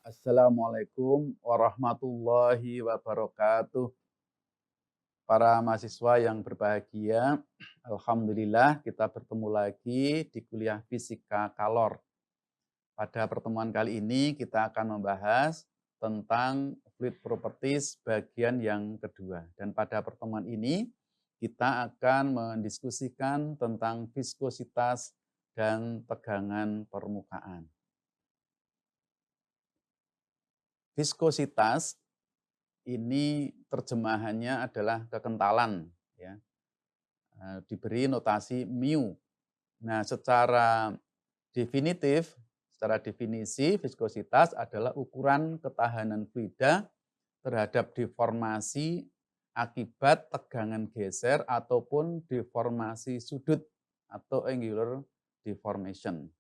Assalamualaikum warahmatullahi wabarakatuh. Para mahasiswa yang berbahagia, alhamdulillah kita bertemu lagi di kuliah Fisika Kalor. Pada pertemuan kali ini kita akan membahas tentang fluid properties bagian yang kedua. Dan pada pertemuan ini kita akan mendiskusikan tentang viskositas dan tegangan permukaan. Viskositas ini terjemahannya adalah kekentalan, ya. Diberi notasi mu. Nah, secara definisi viskositas adalah ukuran ketahanan fluida terhadap deformasi akibat tegangan geser ataupun deformasi sudut atau angular deformation.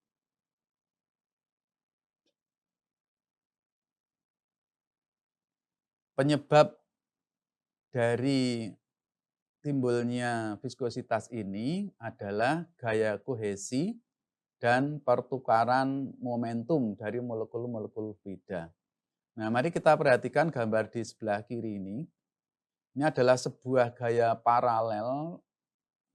Penyebab dari timbulnya viskositas ini adalah gaya kohesi dan pertukaran momentum dari molekul-molekul fluida. Nah, mari kita perhatikan gambar di sebelah kiri ini. Ini adalah sebuah gaya paralel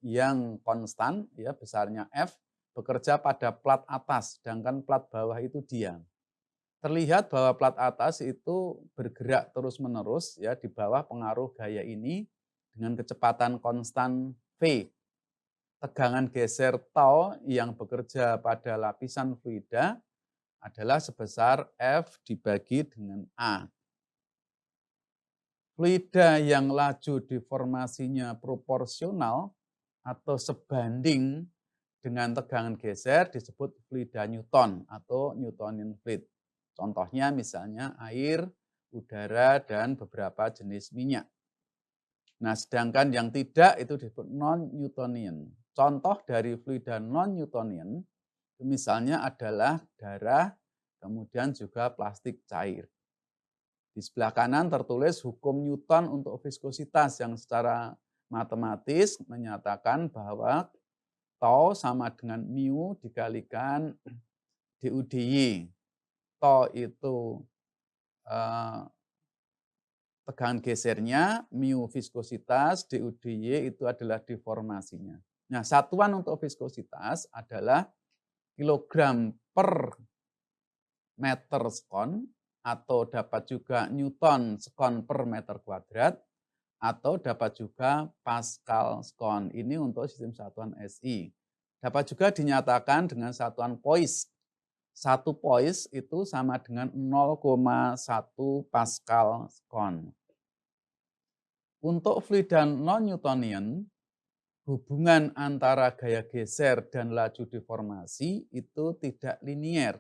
yang konstan, ya, besarnya F, bekerja pada plat atas, sedangkan plat bawah itu diam. Terlihat bahwa plat atas itu bergerak terus-menerus, ya, di bawah pengaruh gaya ini dengan kecepatan konstan V. Tegangan geser tau yang bekerja pada lapisan fluida adalah sebesar F dibagi dengan A. Fluida yang laju deformasinya proporsional atau sebanding dengan tegangan geser disebut fluida Newton atau Newtonian fluid. Contohnya misalnya air, udara, dan beberapa jenis minyak. Nah, sedangkan yang tidak itu disebut non-Newtonian. Contoh dari fluida non-Newtonian misalnya adalah darah, kemudian juga plastik cair. Di sebelah kanan tertulis hukum Newton untuk viskositas yang secara matematis menyatakan bahwa tau sama dengan mu dikalikan du dy. Tau itu tegangan gesernya, mu viskositas, du dy itu adalah deformasinya. Nah, satuan untuk viskositas adalah kilogram per meter sekon, atau dapat juga Newton sekon per meter kuadrat, atau dapat juga Pascal sekon. Ini untuk sistem satuan SI. Dapat juga dinyatakan dengan satuan poise. 1 poise itu sama dengan 0,1 Pascal sekon. Untuk fluida non-Newtonian, hubungan antara gaya geser dan laju deformasi itu tidak linier.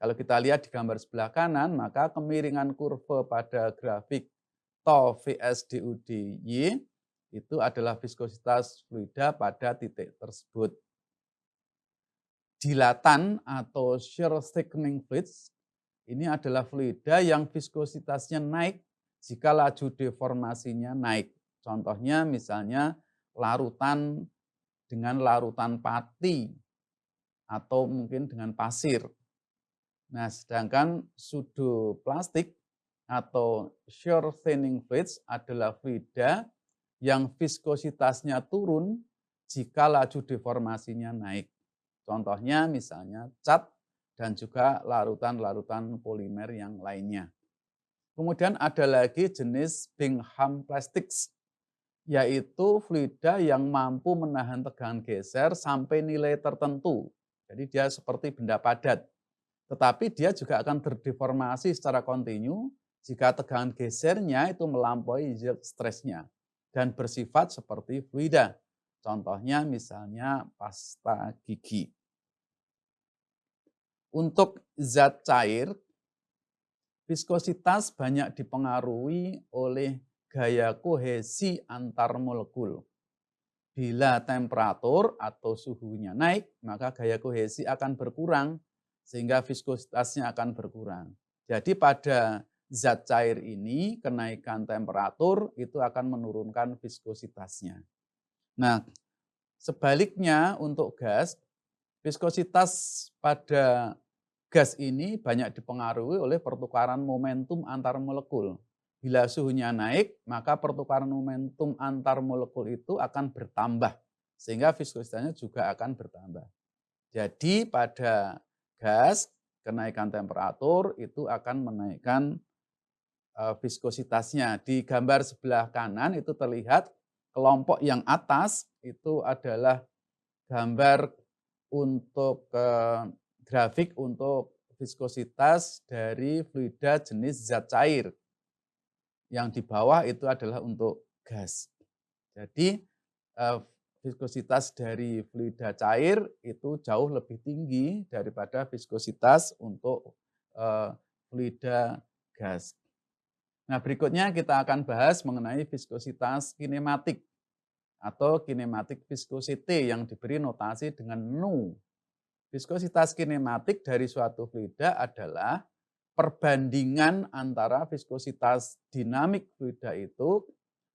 Kalau kita lihat di gambar sebelah kanan, maka kemiringan kurva pada grafik tau vs du dy itu adalah viskositas fluida pada titik tersebut. Dilatan atau shear thickening fluids ini adalah fluida yang viskositasnya naik jika laju deformasinya naik. Contohnya misalnya larutan dengan larutan pati atau mungkin dengan pasir. Nah, sedangkan pseudoplastik atau shear thinning fluids adalah fluida yang viskositasnya turun jika laju deformasinya naik. Contohnya misalnya cat dan juga larutan-larutan polimer yang lainnya. Kemudian ada lagi jenis Bingham Plastics, yaitu fluida yang mampu menahan tegangan geser sampai nilai tertentu. Jadi dia seperti benda padat. Tetapi dia juga akan terdeformasi secara kontinu jika tegangan gesernya itu melampaui yield stressnya dan bersifat seperti fluida. Contohnya misalnya pasta gigi. Untuk zat cair, viskositas banyak dipengaruhi oleh gaya kohesi antar molekul. Bila temperatur atau suhunya naik, maka gaya kohesi akan berkurang sehingga viskositasnya akan berkurang. Jadi pada zat cair ini kenaikan temperatur itu akan menurunkan viskositasnya. Nah, sebaliknya untuk gas, viskositas pada gas ini banyak dipengaruhi oleh pertukaran momentum antar molekul. Bila suhunya naik, maka pertukaran momentum antar molekul itu akan bertambah, sehingga viskositasnya juga akan bertambah. Jadi pada gas, kenaikan temperatur itu akan menaikkan viskositasnya. Di gambar sebelah kanan itu terlihat kelompok yang atas itu adalah gambar untuk grafik untuk viskositas dari fluida jenis zat cair. Yang di bawah itu adalah untuk gas. Jadi viskositas dari fluida cair itu jauh lebih tinggi daripada viskositas untuk fluida gas. Nah, berikutnya kita akan bahas mengenai viskositas kinematik atau kinematik viscosity yang diberi notasi dengan nu. Viskositas kinematik dari suatu fluida adalah perbandingan antara viskositas dinamik fluida itu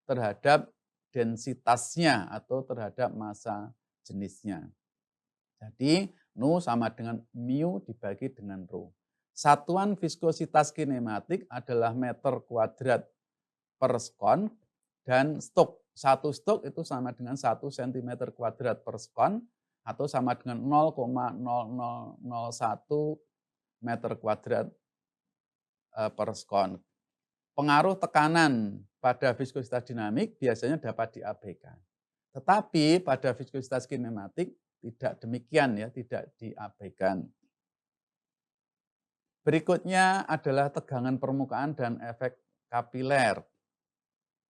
terhadap densitasnya atau terhadap massa jenisnya. Jadi, nu sama dengan mu dibagi dengan rho. Satuan viskositas kinematik adalah meter kuadrat per sekon dan stok. Satu stok itu sama dengan 1 cm kuadrat per sekon atau sama dengan 0,0001 meter kuadrat per sekon. Pengaruh tekanan pada viskositas dinamik biasanya dapat diabaikan. Tetapi pada viskositas kinematik tidak demikian ya, tidak diabaikan. Berikutnya adalah tegangan permukaan dan efek kapiler.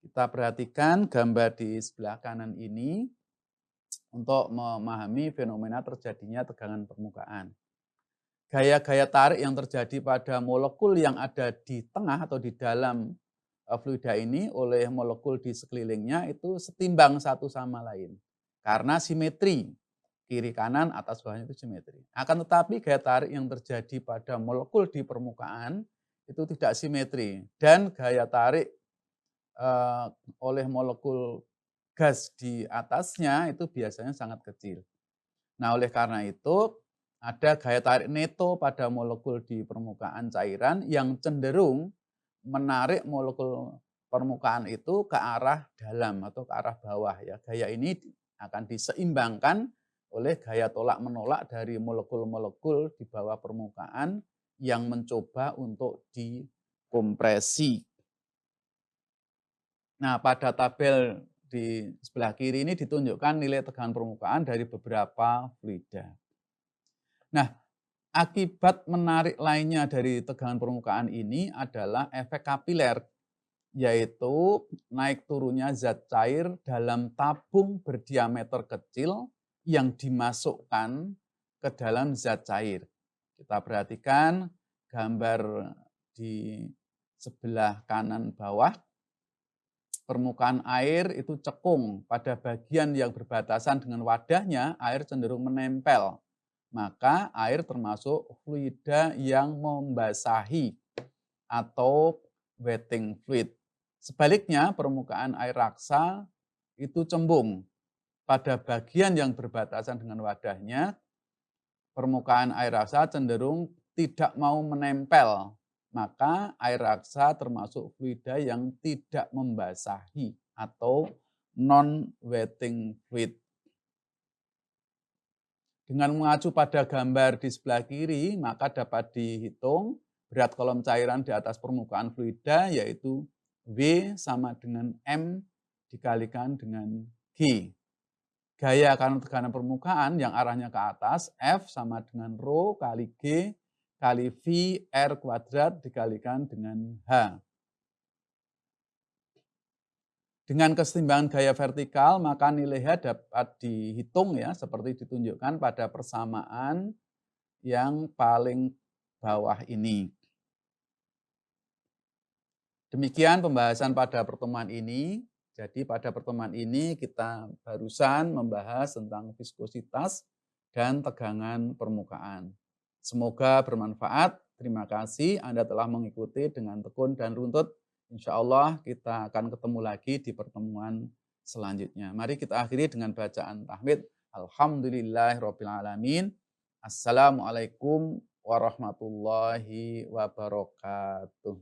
Kita perhatikan gambar di sebelah kanan ini untuk memahami fenomena terjadinya tegangan permukaan. Gaya-gaya tarik yang terjadi pada molekul yang ada di tengah atau di dalam fluida ini oleh molekul di sekelilingnya itu setimbang satu sama lain. Karena simetri, kiri kanan atas bawahnya itu simetri. Akan tetapi gaya tarik yang terjadi pada molekul di permukaan itu tidak simetri. Dan gaya tarik oleh molekul gas di atasnya itu biasanya sangat kecil. Nah, oleh karena itu ada gaya tarik neto pada molekul di permukaan cairan yang cenderung menarik molekul permukaan itu ke arah dalam atau ke arah bawah ya. Gaya ini akan diseimbangkan oleh gaya tolak-menolak dari molekul-molekul di bawah permukaan yang mencoba untuk dikompresi. Nah, pada tabel di sebelah kiri ini ditunjukkan nilai tegangan permukaan dari beberapa fluida. Nah, akibat menarik lainnya dari tegangan permukaan ini adalah efek kapiler, yaitu naik turunnya zat cair dalam tabung berdiameter kecil yang dimasukkan ke dalam zat cair. Kita perhatikan gambar di sebelah kanan bawah. Permukaan air itu cekung. Pada bagian yang berbatasan dengan wadahnya, air cenderung menempel. Maka air termasuk fluida yang membasahi atau wetting fluid. Sebaliknya, permukaan air raksa itu cembung. Pada bagian yang berbatasan dengan wadahnya, permukaan air raksa cenderung tidak mau menempel. Maka air raksa termasuk fluida yang tidak membasahi atau non-wetting fluid. Dengan mengacu pada gambar di sebelah kiri, maka dapat dihitung berat kolom cairan di atas permukaan fluida yaitu W sama dengan M dikalikan dengan G. Gaya karena tekanan permukaan yang arahnya ke atas, F sama dengan rho kali G kali V R kuadrat dikalikan dengan H. Dengan kesetimbangan gaya vertikal, maka nilai H dapat dihitung ya, seperti ditunjukkan pada persamaan yang paling bawah ini. Demikian pembahasan pada pertemuan ini. Jadi pada pertemuan ini kita barusan membahas tentang viskositas dan tegangan permukaan. Semoga bermanfaat. Terima kasih Anda telah mengikuti dengan tekun dan runtut. Insya Allah kita akan ketemu lagi di pertemuan selanjutnya. Mari kita akhiri dengan bacaan tahmid. Alhamdulillahirrabbilalamin. Assalamualaikum warahmatullahi wabarakatuh.